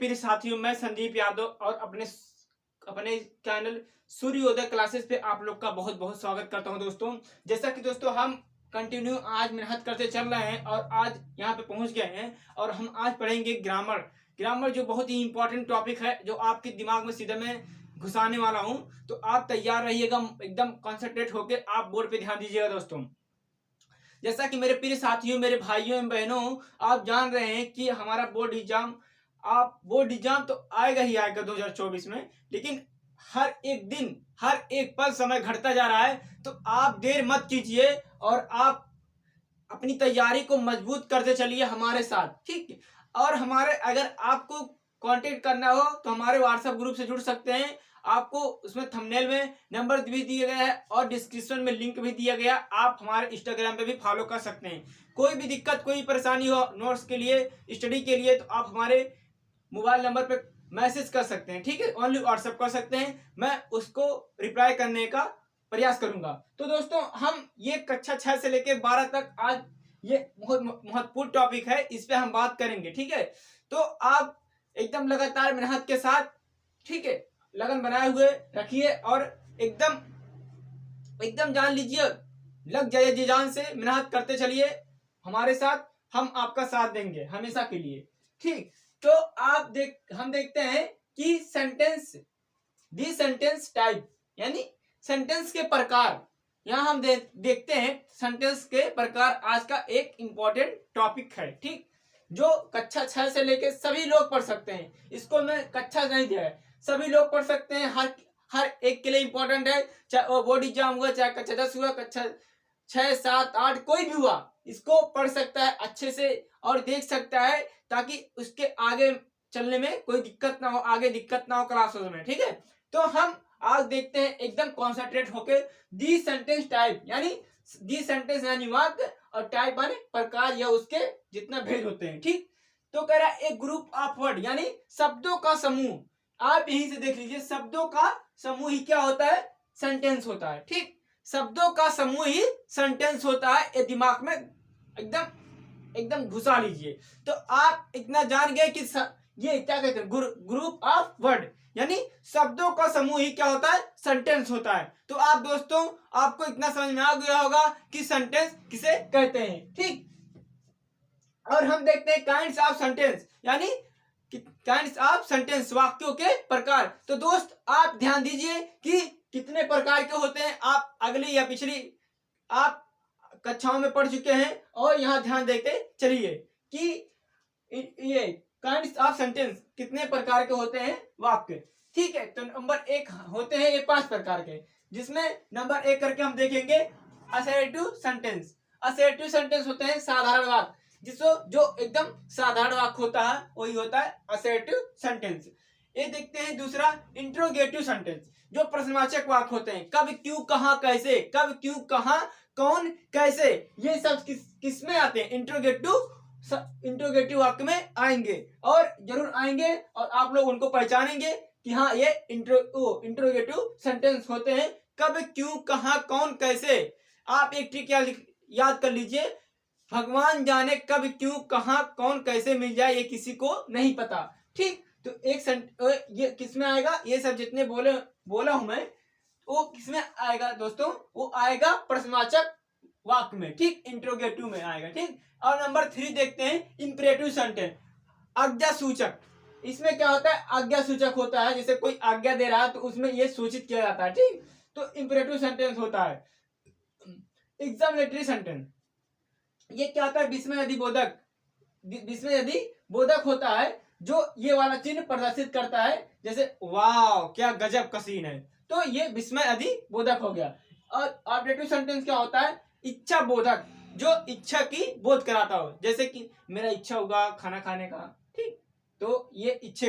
प्रिय साथियों, मैं संदीप यादव और अपने अपने चैनल सूर्योदय क्लासेस पे आप लोग का बहुत बहुत स्वागत करता हूं। दोस्तों, जैसा कि दोस्तों हम कंटिन्यू आज मेहनत करते चल रहे हैं और आज यहाँ पे पहुंच गए हैं और हम आज पढ़ेंगे ग्रामर जो बहुत ही इंपॉर्टेंट टॉपिक है, जो आपके दिमाग में सीधे मैं घुसाने वाला हूं। तो आप तैयार रहिएगा, एकदम कॉन्सेंट्रेट होकर आप बोर्ड पे ध्यान दीजिएगा। दोस्तों, जैसा कि मेरे प्रिय साथियों, मेरे भाइयों एवं बहनों, आप जान रहे हैं कि हमारा बोर्ड एग्जाम तो आएगा ही आएगा 2024 में, लेकिन हर एक दिन हर एक पल समय घटता जा रहा है। तो आप देर मत कीजिए और आप अपनी तैयारी को मजबूत करते चलिए हमारे साथ, ठीक। और हमारे अगर आपको कांटेक्ट करना हो तो हमारे व्हाट्सएप ग्रुप से जुड़ सकते हैं। आपको उसमें थंबनेल में नंबर भी दिया गया है और डिस्क्रिप्शन में लिंक भी दिया गया। आप हमारे इंस्टाग्राम पे भी फॉलो कर सकते हैं। कोई भी दिक्कत, कोई परेशानी हो नोट्स के लिए, स्टडी के लिए, तो आप हमारे मोबाइल नंबर पे मैसेज कर सकते हैं, ठीक है। ओनली व्हाट्सएप कर सकते हैं, मैं उसको रिप्लाई करने का प्रयास करूंगा। तो दोस्तों, हम ये कक्षा 6 से लेकर 12 तक आज ये बहुत महत्वपूर्ण टॉपिक है, इस पे हम बात करेंगे, ठीक है। तो आप एकदम लगातार मेहनत के साथ, ठीक है, लगन बनाए हुए रखिए और एकदम जान लीजिए, लग जाइए जी जान से, मेहनत करते चलिए हमारे साथ। हम आपका साथ देंगे हमेशा के लिए, ठीक। तो हम देखते हैं कि सेंटेंस टाइप यानी सेंटेंस के प्रकार। यहाँ हम देखते हैं सेंटेंस के प्रकार। आज का एक इंपॉर्टेंट टॉपिक है, ठीक, जो कक्षा 6 से लेके सभी लोग पढ़ सकते हैं। इसको मैं कक्षा नहीं दिया है, सभी लोग पढ़ सकते हैं। हर एक के लिए इंपॉर्टेंट है, चाहे वो बोर्ड एग्जाम हुआ, चाहे कक्षा 10 हुआ, कक्षा 6, 7, 8 कोई भी हुआ, इसको पढ़ सकता है अच्छे से और देख सकता है, ताकि उसके आगे चलने में कोई दिक्कत ना हो, आगे दिक्कत ना हो क्लासों में, ठीक है। तो हम आज देखते हैं एकदम कॉन्सेंट्रेट होके दी सेंटेंस टाइप, यानी दी सेंटेंस यानी वाक्य, और टाइप माने प्रकार या उसके जितना भेद होते हैं, ठीक। तो कह रहा है एक ग्रुप ऑफ वर्ड यानी शब्दों का समूह। आप यहीं से देख लीजिए, शब्दों का समूह ही क्या होता है? सेंटेंस होता है, ठीक। शब्दों का समूह ही सेंटेंस होता है, ये दिमाग में एकदम घुसा लीजिए। तो आप इतना जान गए कि ये क्या कहते हैं, ग्रुप ऑफ वर्ड यानी शब्दों का समूह ही क्या होता है? सेंटेंस होता है। तो आप दोस्तों, आपको इतना समझ में आ गया होगा कि सेंटेंस किसे कहते हैं, ठीक। और हम देखते हैं काइंड्स ऑफ सेंटेंस यानी काइंड्स ऑफ सेंटेंस, वाक्यों के प्रकार। तो दोस्त, आप ध्यान दीजिए कि कितने प्रकार के होते हैं। आप अगली या पिछली आप कक्षाओं में पढ़ चुके हैं, और यहाँ ध्यान देते चलिए कि ये काइंड्स ऑफ सेंटेंस कितने प्रकार के होते हैं वाक्य, ठीक है। तो नंबर 1 होते हैं ये 5 प्रकार के, जिसमें नंबर 1 करके हम देखेंगे असर्टिव सेंटेंस। असर्टिव सेंटेंस होते हैं साधारण वाक्य, जो एकदम साधारण वाक्य होता है, वही होता है असर्टिव सेंटेंस। ये देखते हैं दूसरा इंट्रोगेटिव सेंटेंस, जो प्रश्नवाचक वाक्य होते हैं। कब, क्यों, कहां, कैसे, कब, क्यों, कहां, कौन, कैसे, ये सब किस में आते हैं? इंट्रोगेटिव वाक्य में आएंगे, और जरूर आएंगे, और आप लोग उनको पहचानेंगे कि हाँ, ये इंट्रोगेटिव सेंटेंस होते हैं। कब, क्यों, कहां, कौन, कैसे। आप एक ट्रिक याद कर लीजिए, भगवान जाने कब, क्यों, कहां, कौन, कैसे मिल जाए, ये किसी को नहीं पता, ठीक। तो ये किस में आएगा? ये सब जितने बोला हूं मैं, वो किसमें आएगा दोस्तों? वो आएगा प्रश्नवाचक वाक्य में, ठीक, इंट्रोगेटिव में आएगा, ठीक। और नंबर 3 देखते हैं इंपरेटिव सेंटेंस, आज्ञा सूचक। इसमें क्या होता है? आज्ञा सूचक होता है, जैसे कोई आज्ञा दे रहा है तो उसमें ये सूचित किया जाता है, ठीक। तो इंपरेटिव सेंटेंस होता है। एग्जामिनेटरी सेंटेंस, ये क्या होता है? विस्मय बोधक होता है, जो ये वाला चिन्ह प्रदर्शित करता है, जैसे वाह क्या गजब का सीन है, तो ये विस्मय अधि बोधक हो गया। और ऑब्जेक्टिव सेंटेंस क्या होता है? इच्छा बोधक, जो इच्छा की बोध कराता हो, जैसे कि मेरा इच्छा होगा खाना खाने का, ठीक, तो ये इच्छा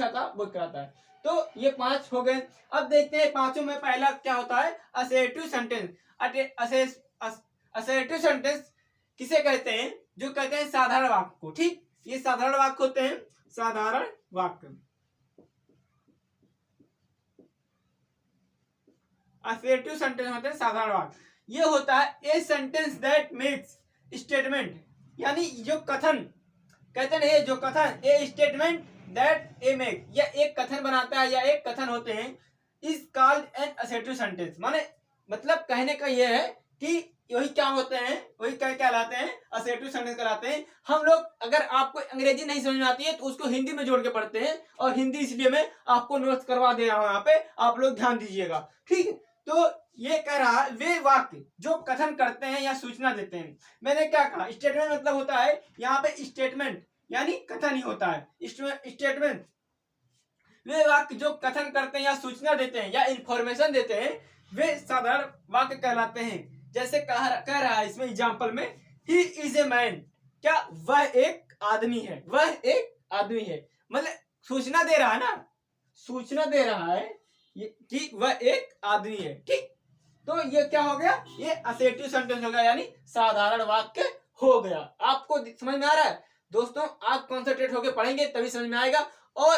का बोध कराता है। तो ये 5 हो गए। अब देखते हैं पांचों में पहला क्या होता है? Assertive sentence. असर्टिव सेंटेंस किसे कहते हैं? जो कहते हैं साधारण वाक्य को, ठीक। ये साधारण वाक्य होते हैं, साधारण वाक्य। असर्टिव सेंटेंस होते हैं साधारण वाक्य। ये होता है a sentence that makes statement, यानी जो कथन कहते हैं, जो कथन ए स्टेटमेंट दैट ए मेक, या एक कथन बनाता है या एक कथन होते हैं, is called N assertive sentence. माने मतलब कहने का यह है कि वही क्या होते हैं, वही क्या कहलाते हैं, असर्टिव सेंटेंस कहलाते हैं। हम लोग अगर आपको अंग्रेजी नहीं समझ में आती है तो उसको हिंदी में जोड़ के पढ़ते हैं, और हिंदी इसलिए मैं आपको नोट्स करवा दे रहा हूं, यहाँ पे आप लोग ध्यान दीजिएगा, ठीक है। तो ये कह रहा है वे वाक्य जो कथन करते हैं या सूचना देते हैं। मैंने क्या कहा, स्टेटमेंट मतलब होता है यहाँ पे स्टेटमेंट यानी कथन ही होता है, स्टेटमेंट। वे वाक्य जो कथन करते हैं या सूचना देते हैं या इंफॉर्मेशन देते हैं, वे साधारण वाक्य कहलाते हैं। जैसे कह रहा है इसमें एग्जाम्पल में, ही इज ए मैन, क्या वह एक आदमी है, वह एक आदमी है। मतलब सूचना दे रहा है ना, सूचना दे रहा है कि वह एक आदमी है, ठीक। तो ये क्या हो गया, ये असर्टिव सेंटेंस हो गया, यानी साधारण वाक्य हो गया। आपको समझ में आ रहा है दोस्तों? आप कॉन्सेंट्रेट होकर पढ़ेंगे तभी समझ में आएगा। और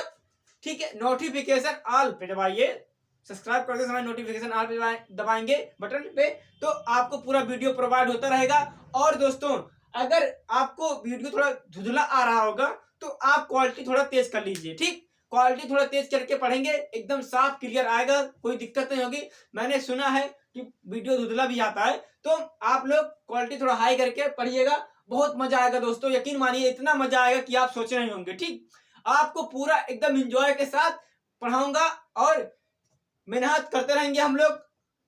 ठीक है, नोटिफिकेशन ऑल पे दबाइए, सब्सक्राइब करते समय नोटिफिकेशन ऑल पे दबाएंगे बटन पे, तो आपको पूरा वीडियो प्रोवाइड होता रहेगा। और दोस्तों अगर आपको वीडियो थोड़ा धुंधला आ रहा होगा तो आप क्वालिटी थोड़ा तेज कर लीजिए, ठीक। क्वालिटी थोड़ा तेज करके पढ़ेंगे, एकदम साफ क्लियर आएगा, कोई दिक्कत नहीं होगी। मैंने सुना है कि वीडियो धुंधला भी आता है, तो आप लोग क्वालिटी थोड़ा हाई करके पढ़िएगा, बहुत मजा आएगा दोस्तों। यकीन मानिए इतना मजा आएगा कि आप सोचे नहीं होंगे, ठीक। आपको पूरा एकदम एंजॉय के साथ पढ़ाऊंगा और मेहनत करते रहेंगे हम लोग,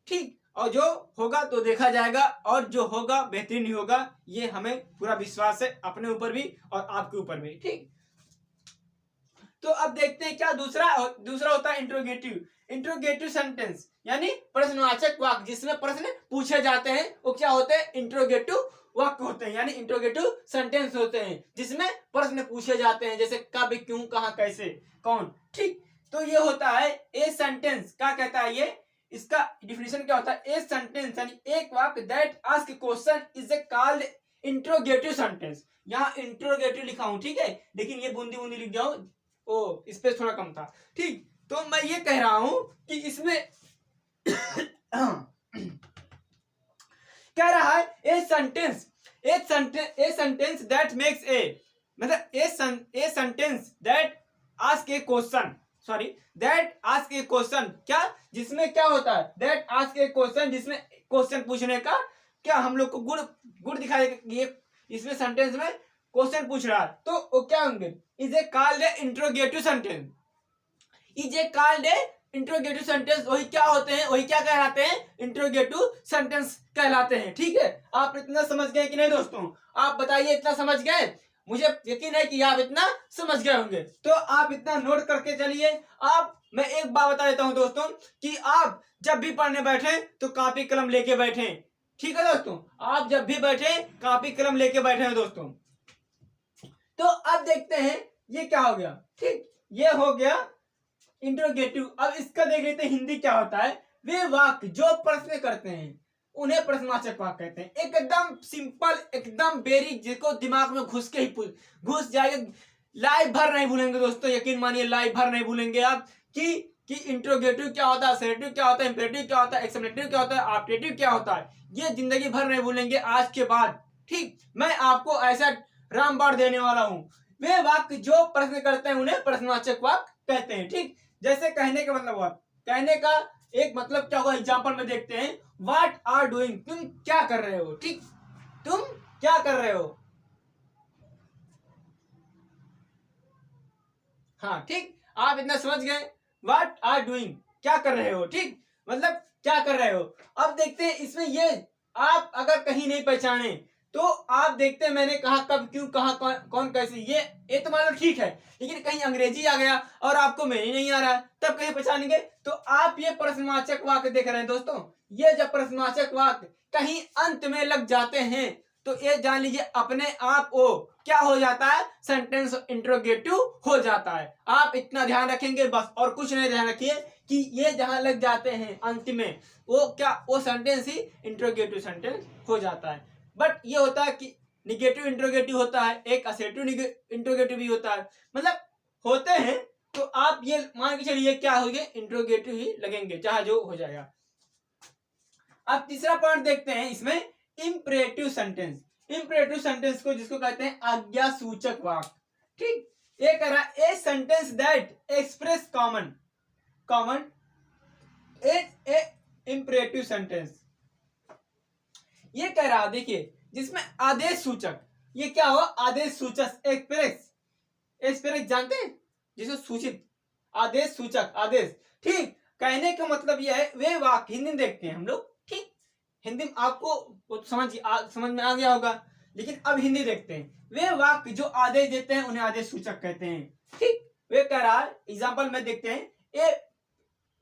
ठीक। और जो होगा तो देखा जाएगा, और जो होगा बेहतरीन ही होगा, ये हमें पूरा विश्वास है अपने ऊपर भी और आपके ऊपर भी, ठीक। तो अब देखते हैं क्या दूसरा होता है इंट्रोगेटिव सेंटेंस, यानी प्रश्नवाचक वाक्य, जिसमें प्रश्न पूछे जाते हैं, वो क्या होते हैं, इंट्रोगेटिव वाक्य होते हैं, यानी इंट्रोगेटिव सेंटेंस होते हैं जिसमें प्रश्न पूछे जाते हैं, जैसे कब, क्यों, कहां, कैसे, कौन, ठीक। तो ये होता है ए सेंटेंस, क्या कहता है ये, इसका डिफिनेशन क्या होता है, ए सेंटेंस यानी एक वाक्य that ask question is a called interrogative sentence. यहाँ इंट्रोगेटिव लिखा हूं, ठीक है, लेकिन ये बूंदी बूंदी लिख जाऊं, ओ स्पेस थोड़ा कम था, ठीक। तो मैं ये कह रहा हूं कि इसमें कह रहा है a sentence that makes a, मतलब a sentence that ask a question, sorry that ask a question, क्या जिसमें क्या होता है, दैट आस्क ए क्वेश्चन, जिसमें क्वेश्चन पूछने का क्या हम लोग को गुण दिखाई, ये इसमें सेंटेंस में क्वेश्चन पूछ रहा है, तो वो क्या होंगे, is a called a interrogative sentence, is a called a interrogative sentence. वही क्या होते हैं, वही क्या कहलाते हैं, इंट्रोगेटिव सेंटेंस कहलाते हैं, ठीक है। आप इतना समझ गए कि नहीं दोस्तों? आप बताइए, इतना समझ गए? मुझे यकीन है कि आप इतना समझ गए होंगे, तो आप इतना नोट करके चलिए। मैं एक बात बता देता हूं दोस्तों, कि आप जब भी पढ़ने बैठे तो कॉपी कलम लेके बैठे, ठीक है दोस्तों। आप जब भी बैठे कॉपी कलम लेके बैठे हैं दोस्तों। तो अब देखते हैं ये क्या हो गया, ठीक, ये हो गया इंट्रोगेटिव। अब इसका देख लेते हैं हिंदी क्या होता है। वे वाक्य जो प्रश्न करते हैं उन्हें प्रश्नवाचक वाक्य कहते हैं। एकदम सिंपल, एकदम बेरिक, जिसको दिमाग में घुस के ही घुस जाएगा, लाइफ भर नहीं भूलेंगे दोस्तों, यकीन मानिए लाइफ भर नहीं भूलेंगे आप कि इंट्रोगेटिव क्या होता है, असर्टिव क्या होता है, इंपेरेटिव क्या होता है, एक्सप्लेनेटिव क्या होता है, ऑब्जेक्टिव क्या होता है, ये जिंदगी भर नहीं भूलेंगे आज के बाद, ठीक। मैं आपको ऐसा रामबाण देने वाला हूं। वे वाक्य जो प्रश्न करते हैं उन्हें प्रश्नवाचक वाक्य कहते हैं, ठीक। जैसे कहने का मतलब हुआ, कहने का एक मतलब क्या होगा, एग्जाम्पल में देखते हैं, व्हाट आर डूइंग, तुम क्या कर रहे हो, ठीक, तुम क्या कर रहे हो, हाँ ठीक, आप इतना समझ गए, व्हाट आर डूइंग, क्या कर रहे हो, ठीक, मतलब क्या कर रहे हो। अब देखते हैं इसमें ये आप अगर कहीं नहीं पहचाने तो आप देखते हैं, मैंने कहा कब, क्यों, कहा, कौन, कैसे, ये तो मान लो ठीक है, लेकिन कहीं अंग्रेजी आ गया और आपको मेरी नहीं आ रहा है, तब कहीं पहचानेंगे। तो आप ये प्रश्नवाचक वाक्य देख रहे हैं दोस्तों, ये जब प्रश्नवाचक वाक्य कहीं अंत में लग जाते हैं तो ये जान लीजिए अपने आप वो क्या हो जाता है, सेंटेंस इंट्रोगेटिव हो जाता है। आप इतना ध्यान रखेंगे बस, और कुछ नहीं, ध्यान रखिए कि ये जहां लग जाते हैं अंत में, वो सेंटेंस ही इंट्रोगेटिव सेंटेंस हो जाता है। बट ये होता है कि निगेटिव इंट्रोगेटिव होता है, एक असर्टिव इंट्रोगेटिव भी होता है, मतलब होते हैं। तो आप ये मान के चलिए क्या होंगे, इंट्रोगेटिव ही लगेंगे, चाहे जो हो जाएगा। अब तीसरा पॉइंट देखते हैं इसमें, इंपरेटिव सेंटेंस। इंपरेटिव सेंटेंस को जिसको कहते हैं आज्ञा सूचक वाक्य, ठीक। ये कह रहा है a sentence that express common A imperative sentence. ये कह रहा है देखिए जिसमें आदेश सूचक, ये क्या हुआ आदेश सूचक एक्सप्रेस जानते हैं जिसे सूचित, आदेश सूचक आदेश, ठीक। कहने का मतलब यह है वे वाक्य हिंदी में देखते हैं हम लोग, ठीक। हिंदी में आपको समझ में आ गया होगा, लेकिन अब हिंदी देखते हैं। वे वाक्य जो आदेश देते हैं उन्हें आदेश सूचक कहते हैं, ठीक। वे कह रहा है एग्जाम्पल में देखते हैं,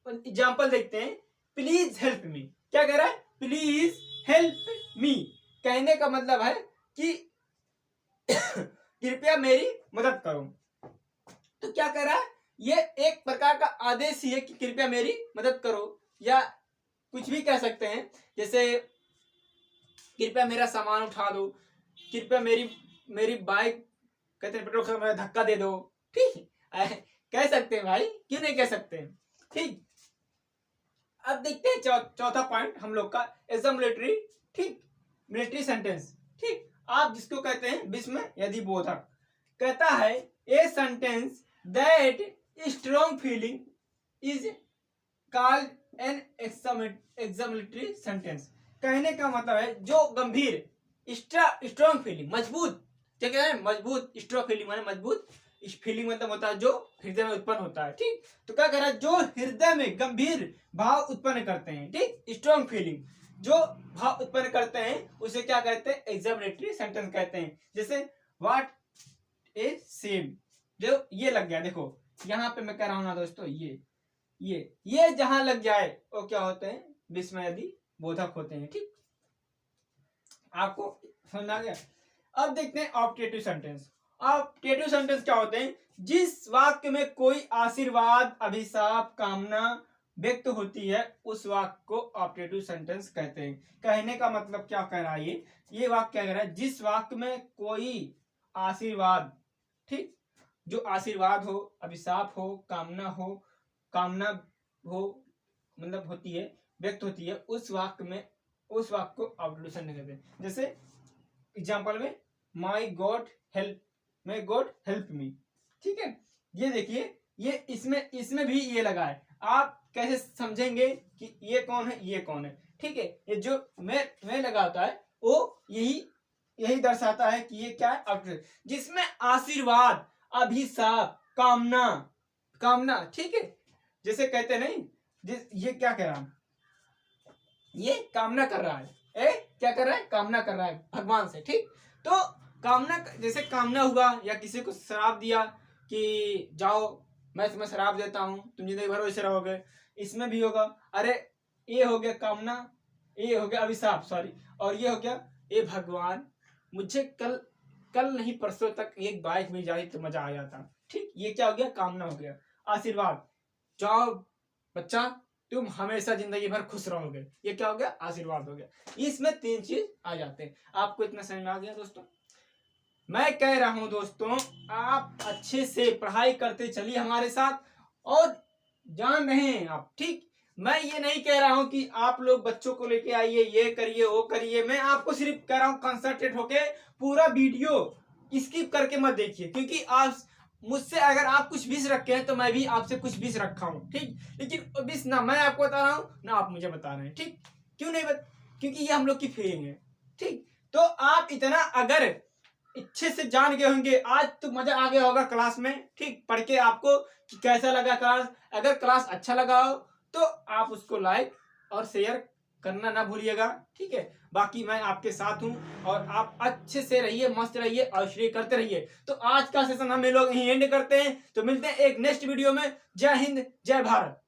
एग्जाम्पल देखते हैं प्लीज हेल्प मी। क्या कह रहा है प्लीज हेल्प मी, कहने का मतलब है कि कृपया मेरी मदद करो। तो क्या कह रहा है ये एक प्रकार का आदेश ही है कि कृपया मेरी मदद करो, या कुछ भी कह सकते हैं जैसे कृपया मेरा सामान उठा दो, कृपया मेरी बाइक कहते हैं पेट्रोल में धक्का दे दो, ठीक कह सकते हैं भाई, क्यों नहीं कह सकते हैं, ठीक। अब देखते हैं चौथा पॉइंट हम लोग का एग्जाम्पलेटरी, ठीक, मिलिट्री सेंटेंस, ठीक। आप जिसको कहते हैं विस्मय यदि बोधक, कहता है a sentence that strong feeling is called an exclamatory sentence. कहने का मतलब है जो गंभीर स्ट्रॉन्ग फीलिंग, मजबूत, क्या कह रहे हैं मजबूत, स्ट्रॉन्ग फीलिंग माने मजबूत, फीलिंग मतलब होता है जो हृदय में उत्पन्न होता है, ठीक। तो क्या कह रहा है जो हृदय में गंभीर भाव उत्पन्न करते हैं, ठीक, स्ट्रॉन्ग फीलिंग जो भाव उत्पन्न करते हैं उसे क्या कहते हैं एग्जाम्पलेटरी सेंटेंस कहते हैं। जैसे व्हाट ए सेम, जो ये लग गया, देखो यहाँ पे मैं कह रहा हूं ना दोस्तों, ये जहां लग जाए वो क्या होते हैं विस्मयादि बोधक होते हैं, ठीक। आपको समझ आ गया। अब देखते हैं ऑप्टेटिव सेंटेंस। ऑप्टेटिव सेंटेंस क्या होते हैं जिस वाक्य में कोई आशीर्वाद अभिशाप कामना व्यक्त होती है उस वाक्य को ऑप्टेटिव सेंटेंस कहते हैं। कहने का मतलब क्या कह रहा है ये वाक्य क्या कह रहा है जिस वाक्य में कोई आशीर्वाद, ठीक, जो आशीर्वाद हो अभिशाप हो कामना हो मतलब होती है व्यक्त होती है उस वाक्य को ऑप्टेटिव सेंटेंस कहते हैं। जैसे एग्जांपल में माय गॉड हेल्प मी, ठीक है। ये देखिए ये इसमें भी ये लगा है, आप कैसे समझेंगे कि ये कौन है ये कौन है, ठीक है। ये जो मैं लगाता है वो यही दर्शाता है कि ये क्या है जिसमें आशीर्वाद अभिशाप कामना, ठीक है। जैसे कहते नहीं ये क्या कह रहा है ये कामना कर रहा है, क्या कर रहा है कामना कर रहा है भगवान से, ठीक। तो कामना, जैसे कामना हुआ या किसी को शराब दिया कि जाओ मैं तुम्हें शराब देता हूं तुम जिंदगी भर वैसे रहोगे, इसमें भी होगा अरे ये हो गया कामना, ये हो गया अभिशाप सॉरी, और ये हो गया ये भगवान मुझे कल नहीं परसों तक एक बाइक मिल जाती तो मजा आ जाता, ठीक। ये क्या हो गया कामना हो गया। आशीर्वाद जाओ बच्चा तुम हमेशा जिंदगी भर खुश रहोगे, ये क्या हो गया आशीर्वाद हो गया। इसमें 3 चीज आ जाते हैं। आपको इतना समझ में आ गया दोस्तों। मैं कह रहा हूं दोस्तों आप अच्छे से पढ़ाई करते चलिए हमारे साथ और जान रहे हैं आप, ठीक। मैं ये नहीं कह रहा हूं कि आप लोग बच्चों को लेके आइए ये करिए वो करिए, मैं आपको सिर्फ कह रहा हूं कंसंट्रेट होके पूरा वीडियो स्किप करके मत देखिए, क्योंकि आप मुझसे अगर आप कुछ बीस रखे हैं तो मैं भी आपसे कुछ बीस रखा हूं, ठीक। लेकिन बीस ना मैं आपको बता रहा हूं ना आप मुझे बता रहे हैं, ठीक। क्यों नहीं क्योंकि ये हम लोग की फीलिंग है, ठीक। तो आप इतना अगर अच्छे से जान गए होंगे आज तो मजा आ गया होगा क्लास में, ठीक। पढ़ के आपको कि कैसा लगा क्लास, अगर क्लास अच्छा लगा हो तो आप उसको लाइक और शेयर करना ना भूलिएगा, ठीक है। बाकी मैं आपके साथ हूं और आप अच्छे से रहिए, मस्त रहिए और श्रेय करते रहिए। तो आज का सेशन हम लोग यहीं एंड करते हैं, तो मिलते हैं एक नेक्स्ट वीडियो में। जय हिंद जय भारत।